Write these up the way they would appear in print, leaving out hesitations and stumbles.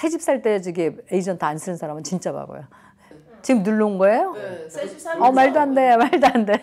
새집 살 때 저기 에이전트 안 쓰는 사람은 진짜 바보야. 지금 눌러온 거예요? 네, 새집 살면서. 말도 안 돼, 말도 안 돼.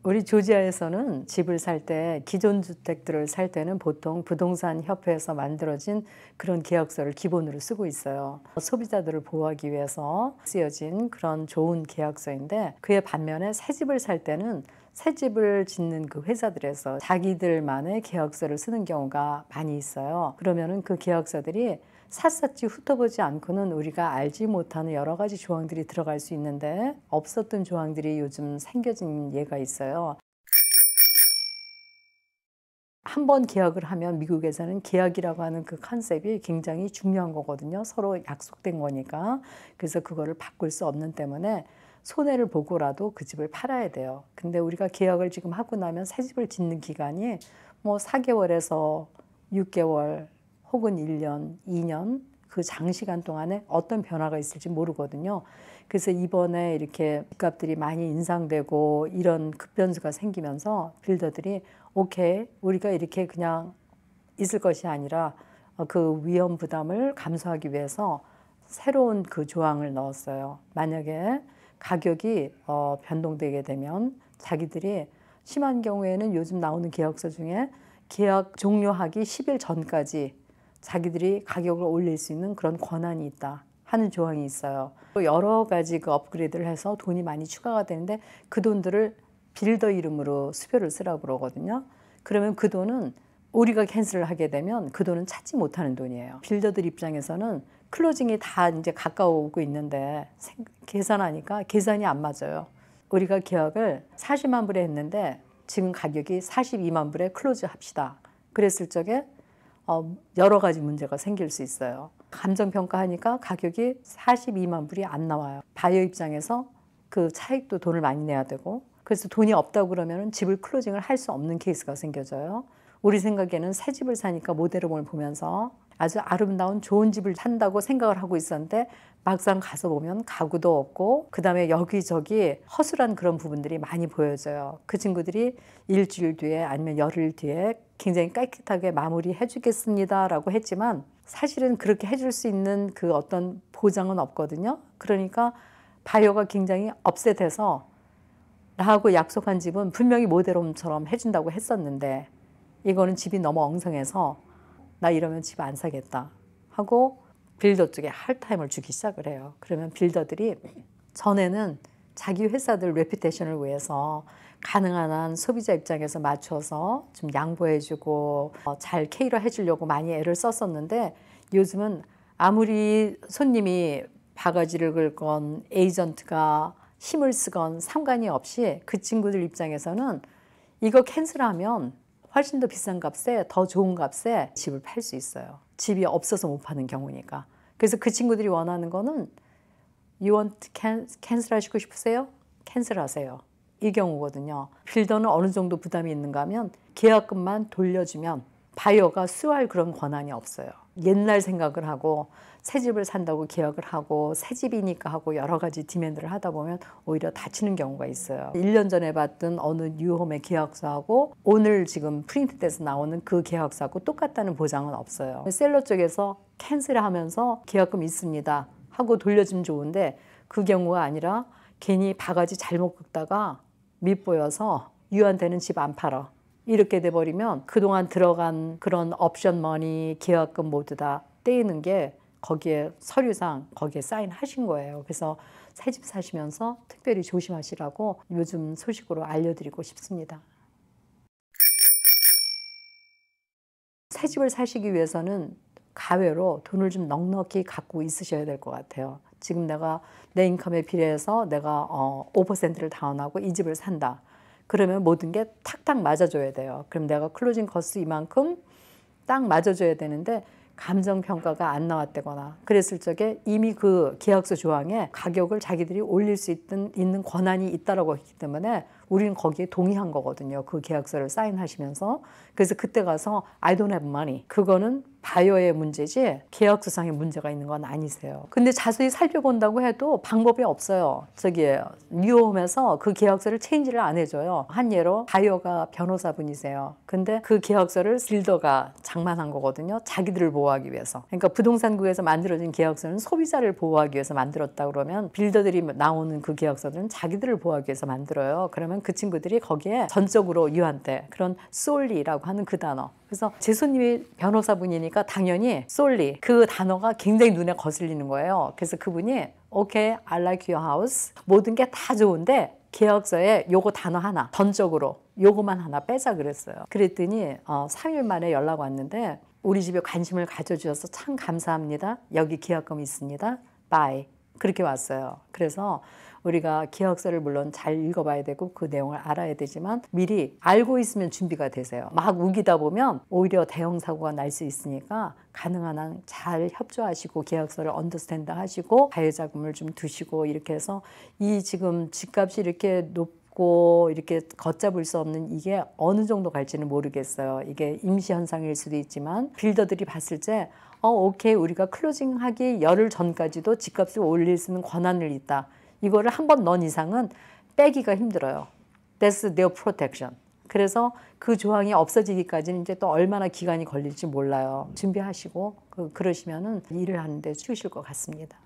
우리 조지아에서는 집을 살 때, 기존 주택들을 살 때는 보통 부동산 협회에서 만들어진 그런 계약서를 기본으로 쓰고 있어요. 소비자들을 보호하기 위해서 쓰여진 그런 좋은 계약서인데, 그에 반면에 새 집을 살 때는 새 집을 짓는 그 회사들에서 자기들만의 계약서를 쓰는 경우가 많이 있어요. 그러면은 그 계약서들이 샅샅이 훑어보지 않고는 우리가 알지 못하는 여러 가지 조항들이 들어갈 수 있는데, 없었던 조항들이 요즘 생겨진 예가 있어요. 한 번 계약을 하면 미국에서는 계약이라고 하는 그 컨셉이 굉장히 중요한 거거든요. 서로 약속된 거니까. 그래서 그거를 바꿀 수 없는 때문에 손해를 보고라도 그 집을 팔아야 돼요. 근데 우리가 계약을 지금 하고 나면 새 집을 짓는 기간이 뭐 4개월에서 6개월 혹은 1년, 2년 그 장시간 동안에 어떤 변화가 있을지 모르거든요. 그래서 이번에 이렇게 집값들이 많이 인상되고 이런 급변수가 생기면서 빌더들이 오케이, 우리가 이렇게 그냥 있을 것이 아니라 그 위험 부담을 감수하기 위해서 새로운 그 조항을 넣었어요. 만약에 가격이 변동되게 되면 자기들이 심한 경우에는 요즘 나오는 계약서 중에 계약 종료하기 10일 전까지 자기들이 가격을 올릴 수 있는 그런 권한이 있다 하는 조항이 있어요. 여러 가지 그 업그레이드를 해서 돈이 많이 추가가 되는데 그 돈들을 빌더 이름으로 수표를 쓰라고 그러거든요. 그러면 그 돈은 우리가 캔슬을 하게 되면 그 돈은 찾지 못하는 돈이에요. 빌더들 입장에서는 클로징이 다 이제 가까워오고 있는데 계산하니까 계산이 안 맞아요. 우리가 계약을 40만 불에 했는데 지금 가격이 42만 불에 클로즈 합시다. 그랬을 적에 여러 가지 문제가 생길 수 있어요. 감정평가하니까 가격이 42만 불이 안 나와요. 바이어 입장에서 그 차익도 돈을 많이 내야 되고, 그래서 돈이 없다고 그러면 집을 클로징을 할 수 없는 케이스가 생겨져요. 우리 생각에는 새 집을 사니까 모델홈을 보면서 아주 아름다운 좋은 집을 산다고 생각을 하고 있었는데 막상 가서 보면 가구도 없고 그다음에 여기저기 허술한 그런 부분들이 많이 보여져요. 그 친구들이 일주일 뒤에 아니면 열흘 뒤에 굉장히 깨끗하게 마무리해 주겠습니다 라고 했지만 사실은 그렇게 해줄 수 있는 그 어떤 보장은 없거든요. 그러니까 바이어가 굉장히 업셋해서 나하고 약속한 집은 분명히 모델홈처럼 해준다고 했었는데 이거는 집이 너무 엉성해서 나 이러면 집 안 사겠다 하고 빌더 쪽에 할타임을 주기 시작을 해요. 그러면 빌더들이 전에는 자기 회사들 레퓨테이션을 위해서 가능한 한 소비자 입장에서 맞춰서 좀 양보해주고 잘 케이러 해주려고 많이 애를 썼었는데 요즘은 아무리 손님이 바가지를 긁건 에이전트가 힘을 쓰건 상관이 없이 그 친구들 입장에서는 이거 캔슬하면 훨씬 더 비싼 값에 더 좋은 값에 집을 팔 수 있어요. 집이 없어서 못 파는 경우니까. 그래서 그 친구들이 원하는 거는 You want 캔슬 하시고 싶으세요? 캔슬하세요. 이 경우거든요. 빌더는 어느 정도 부담이 있는가 하면 계약금만 돌려주면 바이어가 수할 그런 권한이 없어요. 옛날 생각을 하고 새 집을 산다고 계약을 하고 새 집이니까 하고 여러 가지 디맨드를 하다 보면 오히려 다치는 경우가 있어요. 1년 전에 봤던 어느 뉴홈의 계약서하고 오늘 지금 프린트돼서 나오는 그 계약서하고 똑같다는 보장은 없어요. 셀러 쪽에서 캔슬하면서 계약금 있습니다 하고 돌려주면 좋은데 그 경우가 아니라 괜히 바가지 잘못 긁다가 밉보여서 유한테는 집 안 팔아. 이렇게 돼버리면 그동안 들어간 그런 옵션 머니, 계약금 모두 다 떼이는 게 거기에 서류상 거기에 사인하신 거예요. 그래서 새 집 사시면서 특별히 조심하시라고 요즘 소식으로 알려드리고 싶습니다. 새 집을 사시기 위해서는 가외로 돈을 좀 넉넉히 갖고 있으셔야 될 것 같아요. 지금 내 인컴에 비례해서 내가 5%를 다운하고 이 집을 산다. 그러면 모든 게 탁탁 맞아줘야 돼요. 그럼 내가 클로징 커스트 이만큼 딱 맞아줘야 되는데 감정평가가 안 나왔다거나 그랬을 적에 이미 그 계약서 조항에 가격을 자기들이 올릴 수 있는 권한이 있다라고 했기 때문에 우리는 거기에 동의한 거거든요. 그 계약서를 사인하시면서. 그래서 그때 가서 I don't have money. 그거는 바이오의 문제지 계약서상의 문제가 있는 건 아니세요. 근데 자세히 살펴본다고 해도 방법이 없어요. 저기 뉴홈에서 그 계약서를 체인지를 안 해줘요. 한 예로 바이오가 변호사분이세요. 근데 그 계약서를 빌더가 장만한 거거든요. 자기들을 보호하기 위해서. 그러니까 부동산국에서 만들어진 계약서는 소비자를 보호하기 위해서 만들었다 그러면 빌더들이 나오는 그 계약서들은 자기들을 보호하기 위해서 만들어요. 그러면 그 친구들이 거기에 전적으로 유한돼. 그런 solely라고 하는 그 단어. 그래서 제 손님이 변호사분이니까 당연히 solely 그 단어가 굉장히 눈에 거슬리는 거예요. 그래서 그분이 Okay, I like your house. 모든 게 다 좋은데 계약서에 요거 단어 하나 전적으로 요거만 하나 빼자 그랬어요. 그랬더니 3일 만에 연락 왔는데 우리 집에 관심을 가져주셔서 참 감사합니다. 여기 계약금 있습니다. Bye. 그렇게 왔어요. 그래서 우리가 계약서를 물론 잘 읽어봐야 되고 그 내용을 알아야 되지만 미리 알고 있으면 준비가 되세요. 막 우기다 보면 오히려 대형 사고가 날 수 있으니까 가능한 한 잘 협조하시고 계약서를 언더스탠드 하시고 가해자금을 좀 두시고 이렇게 해서 이 지금 집값이 이렇게 높고 이렇게 걷잡을 수 없는 이게 어느 정도 갈지는 모르겠어요. 이게 임시 현상일 수도 있지만 빌더들이 봤을 때 오케이 우리가 클로징하기 열흘 전까지도 집값을 올릴 수 있는 권한을 있다. 이거를 한 번 넣은 이상은 빼기가 힘들어요. That's their protection. 그래서 그 조항이 없어지기까지는 이제 또 얼마나 기간이 걸릴지 몰라요. 준비하시고 그러시면은 일을 하는데 쉬우실 것 같습니다.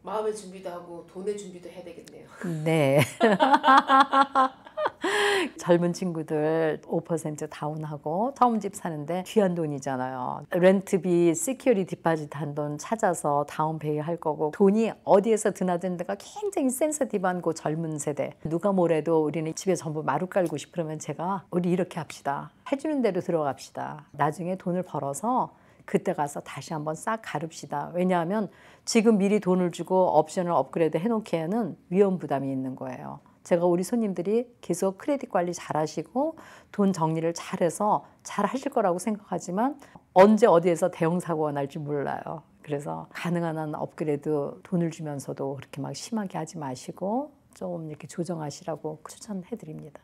마음의 준비도 하고 돈의 준비도 해야 되겠네요. 네. 젊은 친구들 5% 다운하고 처음 집 사는데 귀한 돈이잖아요. 렌트비, 시큐리티 디파짓 한 돈 찾아서 다운페이 할 거고 돈이 어디에서 드나드는 데가 굉장히 센서티브한 그 젊은 세대. 누가 뭐래도 우리는 집에 전부 마루 깔고 싶으면 제가 우리 이렇게 합시다. 해주는 대로 들어갑시다. 나중에 돈을 벌어서 그때 가서 다시 한번 싹 가릅시다. 왜냐하면 지금 미리 돈을 주고 옵션을 업그레이드 해놓기에는 위험 부담이 있는 거예요. 제가 우리 손님들이 계속 크레딧 관리 잘 하시고 돈 정리를 잘해서 잘 하실 거라고 생각하지만 언제 어디에서 대형 사고가 날지 몰라요. 그래서 가능한 한 업그레이드 돈을 주면서도 그렇게 막 심하게 하지 마시고 좀 이렇게 조정하시라고 추천해 드립니다.